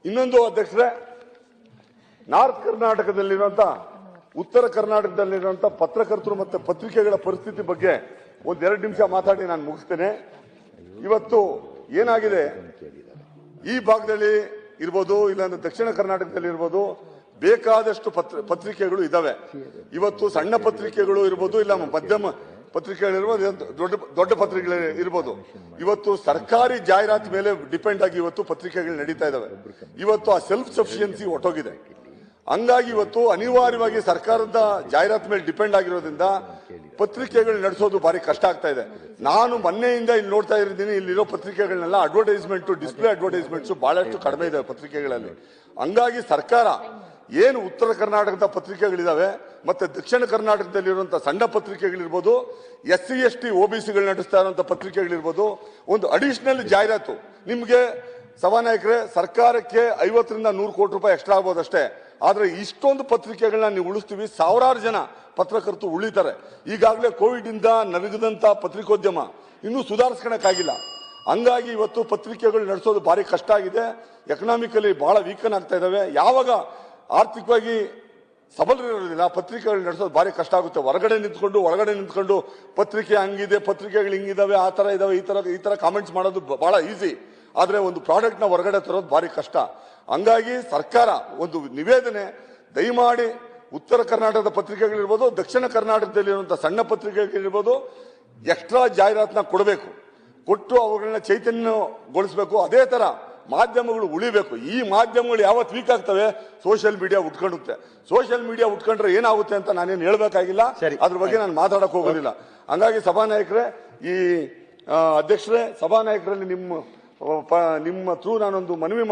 ಇನ್ನೊಂದು ಅಧ್ಯಕ್ಷರೇ, ನಾರ್ತ್ ಕರ್ನಾಟಕದಲ್ಲಿರುವಂತ ಉತ್ತರ ಕರ್ನಾಟಕದಲ್ಲಿರುವಂತ ಪತ್ರಕರ್ತರು ಮತ್ತು ಪತ್ರಿಕೆಗಳ ಪರಿಸ್ಥಿತಿ ಬಗ್ಗೆ ಒಂದೆರಡು ನಿಮಿಷ ಮಾತಾಡಿ ನಾನು ಮುಗಿಸ್ತೇನೆ. ಇವತ್ತು ಏನಾಗಿದೆ, ಈ ಭಾಗದಲ್ಲಿ ಇರ್ಬೋದು, ಇಲ್ಲಾಂದ್ರೆ ದಕ್ಷಿಣ ಕರ್ನಾಟಕದಲ್ಲಿ ಇರ್ಬೋದು, ಬೇಕಾದಷ್ಟು ಪತ್ರಿಕೆಗಳು ಇದಾವೆ. ಇವತ್ತು ಸಣ್ಣ ಪತ್ರಿಕೆಗಳು ಇರ್ಬೋದು, ಇಲ್ಲ ಮಧ್ಯಮ ಪತ್ರಿಕೆಗಳಿರ್ಬೋದು, ದೊಡ್ಡ ಪತ್ರಿಕೆಗಳು ಇರ್ಬೋದು. ಇವತ್ತು ಸರ್ಕಾರಿ ಜಾಹೀರಾತು ಮೇಲೆ ಡಿಪೆಂಡ್ ಆಗಿ ಇವತ್ತು ಪತ್ರಿಕೆಗಳು ನಡೀತಾ ಇದಾವೆ. ಇವತ್ತು ಆ ಸೆಲ್ಫ್ ಸಫಿಷಿಯನ್ಸಿ ಹೊಟ್ಟೋಗಿದೆ. ಹಂಗಾಗಿ ಇವತ್ತು ಅನಿವಾರ್ಯವಾಗಿ ಸರ್ಕಾರದ ಜಾಹೀರಾತು ಮೇಲೆ ಡಿಪೆಂಡ್ ಆಗಿರೋದ್ರಿಂದ ಪತ್ರಿಕೆಗಳು ನಡೆಸೋದು ಭಾರಿ ಕಷ್ಟ ಆಗ್ತಾ ಇದೆ. ನಾನು ಮೊನ್ನೆಯಿಂದ ಇಲ್ಲಿ ನೋಡ್ತಾ ಇದ್ದೀನಿ, ಇಲ್ಲಿರೋ ಪತ್ರಿಕೆಗಳನ್ನೆಲ್ಲ ಅಡ್ವರ್ಟೈಸ್ಮೆಂಟ್, ಡಿಸ್ಪ್ಲೇ ಅಡ್ವರ್ಟೈಸ್ಮೆಂಟ್ಸ್ ಬಹಳಷ್ಟು ಕಡಿಮೆ ಇದೆ ಪತ್ರಿಕೆಗಳಲ್ಲಿ. ಹಂಗಾಗಿ ಸರ್ಕಾರ ಏನು ಉತ್ತರ ಕರ್ನಾಟಕದ ಪತ್ರಿಕೆಗಳಿದಾವೆ ಮತ್ತೆ ದಕ್ಷಿಣ ಕರ್ನಾಟಕದಲ್ಲಿರುವಂತಹ ಸಣ್ಣ ಪತ್ರಿಕೆಗಳಿರ್ಬೋದು, SC ST OBC ನಡೆಸ್ತಾ ಇರುವಂತಹ ಪತ್ರಿಕೆಗಳಿರ್ಬೋದು, ಒಂದು ಅಡಿಷನಲ್ ಜಾಹೀರಾತು ನಿಮ್ಗೆ ಸಭಾನಾಯಕರೇ, ಸರ್ಕಾರಕ್ಕೆ 50 ರಿಂದ 100 ಕೋಟಿ ರೂಪಾಯಿ ಎಕ್ಸ್ಟ್ರಾ ಆಗ್ಬೋದಷ್ಟೇ. ಆದ್ರೆ ಇಷ್ಟೊಂದು ಪತ್ರಿಕೆಗಳನ್ನ ನೀವು ಉಳಿಸ್ತೀವಿ, ಸಾವಿರಾರು ಜನ ಪತ್ರಕರ್ತರು ಉಳಿತಾರೆ. ಈಗಾಗಲೇ ಕೋವಿಡ್ ಇಂದ ನಲುಗಿದಂತ ಪತ್ರಿಕೋದ್ಯಮ ಇನ್ನೂ ಸುಧಾರಿಸ್ಕೊಳಕ್ಕಾಗಿಲ್ಲ. ಹಂಗಾಗಿ ಇವತ್ತು ಪತ್ರಿಕೆಗಳು ನಡೆಸೋದು ಭಾರಿ ಕಷ್ಟ ಆಗಿದೆ. ಎಕನಾಮಿಕಲಿ ಬಹಳ ವೀಕನ್ ಆಗ್ತಾ ಇದಾವೆ. ಯಾವಾಗ ಆರ್ಥಿಕವಾಗಿ ಸಬಲರಿರೋದಿಲ್ಲ, ಪತ್ರಿಕೆಗಳು ನಡೆಸೋದು ಭಾರಿ ಕಷ್ಟ ಆಗುತ್ತೆ. ಹೊರಗಡೆ ನಿಂತ್ಕೊಂಡು ಪತ್ರಿಕೆ ಹಂಗಿದೆ, ಪತ್ರಿಕೆಗಳು ಹಿಂಗಿದಾವೆ, ಆ ತರ ಇದಾವೆ, ಈ ತರ ಕಾಮೆಂಟ್ಸ್ ಮಾಡೋದು ಬಹಳ ಈಸಿ. ಆದ್ರೆ ಒಂದು ಪ್ರಾಡಕ್ಟ್ ನ ಹೊರಗಡೆ ತರೋದು ಭಾರಿ ಕಷ್ಟ. ಹಂಗಾಗಿ ಸರ್ಕಾರ ಒಂದು ನಿವೇದನೆ, ದಯಮಾಡಿ ಉತ್ತರ ಕರ್ನಾಟಕದ ಪತ್ರಿಕೆಗಳಿರ್ಬೋದು, ದಕ್ಷಿಣ ಕರ್ನಾಟಕದಲ್ಲಿರುವಂತಹ ಸಣ್ಣ ಪತ್ರಿಕೆಗಳಿರ್ಬೋದು, ಎಕ್ಸ್ಟ್ರಾ ಜಾಹೀರಾತನ್ನ ಕೊಟ್ಟು ಅವುಗಳನ್ನ ಚೈತನ್ಯಗೊಳಿಸಬೇಕು. ಅದೇ ತರ ಮಾಧ್ಯಮಗಳು ಉಳಿಬೇಕು. ಈ ಮಾಧ್ಯಮಗಳು ಯಾವತ್ತು ವೀಕ್ ಆಗ್ತವೆ, ಸೋಷಿಯಲ್ ಮೀಡಿಯಾ ಉಟ್ಕೊಂಡುತ್ತೆ. ಸೋಷಿಯಲ್ ಮೀಡಿಯಾ ಉಟ್ಕೊಂಡ್ರೆ ಏನಾಗುತ್ತೆ ಅಂತ ನಾನೇನು ಹೇಳ್ಬೇಕಾಗಿಲ್ಲ, ಅದ್ರ ಬಗ್ಗೆ ನಾನು ಮಾತಾಡಕ್ ಹೋಗೋದಿಲ್ಲ. ಹಂಗಾಗಿ ಸಭಾನಾಯಕರೇ, ಈ ಅಧ್ಯಕ್ಷರೇ, ಸಭಾನಾಯಕರಲ್ಲಿ ನಿಮ್ಮ ಥ್ರೂ ನಾನೊಂದು ಮನವಿ